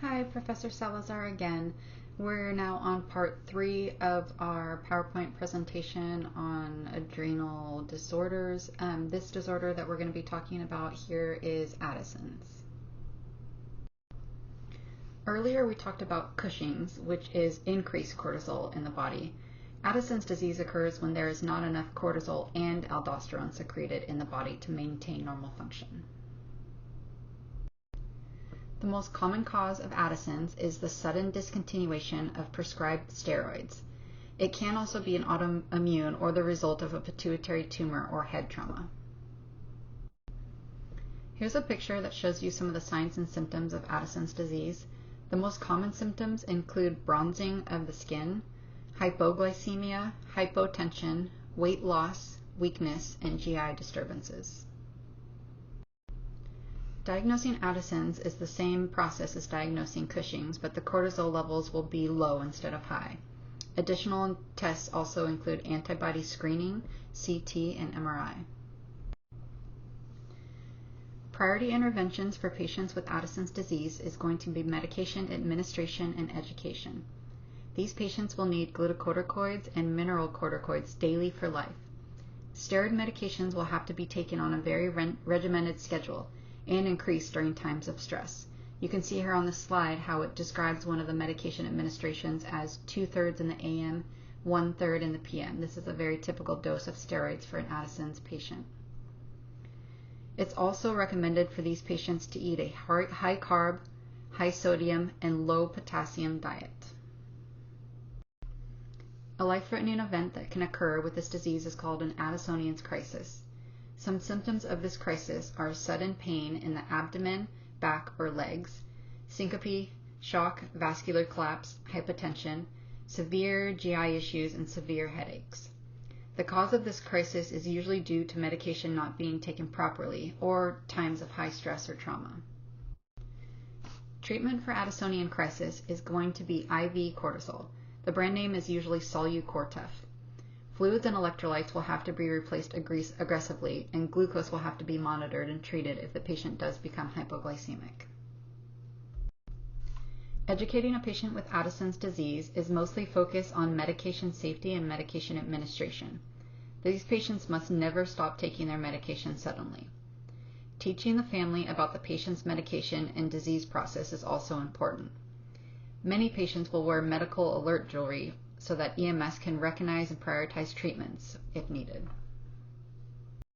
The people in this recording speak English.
Hi, Professor Salazar again. We're now on part 3 of our PowerPoint presentation on adrenal disorders. This disorder that we're going to be talking about here is Addison's. Earlier we talked about Cushing's, which is increased cortisol in the body. Addison's disease occurs when there is not enough cortisol and aldosterone secreted in the body to maintain normal function. The most common cause of Addison's is the sudden discontinuation of prescribed steroids. It can also be an autoimmune or the result of a pituitary tumor or head trauma. Here's a picture that shows you some of the signs and symptoms of Addison's disease. The most common symptoms include bronzing of the skin, hypoglycemia, hypotension, weight loss, weakness, and GI disturbances. Diagnosing Addison's is the same process as diagnosing Cushing's, but the cortisol levels will be low instead of high. Additional tests also include antibody screening, CT, and MRI. Priority interventions for patients with Addison's disease is going to be medication administration and education. These patients will need glucocorticoids and mineral corticoids daily for life. Steroid medications will have to be taken on a very regimented schedule and increase during times of stress. You can see here on the slide how it describes one of the medication administrations as 2/3 in the AM, 1/3 in the PM. This is a very typical dose of steroids for an Addison's patient. It's also recommended for these patients to eat a high carb, high sodium, and low potassium diet. A life-threatening event that can occur with this disease is called an Addisonian's crisis. Some symptoms of this crisis are sudden pain in the abdomen, back, or legs, syncope, shock, vascular collapse, hypotension, severe GI issues, and severe headaches. The cause of this crisis is usually due to medication not being taken properly or times of high stress or trauma. Treatment for Addisonian crisis is going to be IV cortisol. The brand name is usually Solu-Cortef. Fluids and electrolytes will have to be replaced aggressively, and glucose will have to be monitored and treated if the patient does become hypoglycemic. Educating a patient with Addison's disease is mostly focused on medication safety and medication administration. These patients must never stop taking their medication suddenly. Teaching the family about the patient's medication and disease process is also important. Many patients will wear medical alert jewelry so that EMS can recognize and prioritize treatments if needed.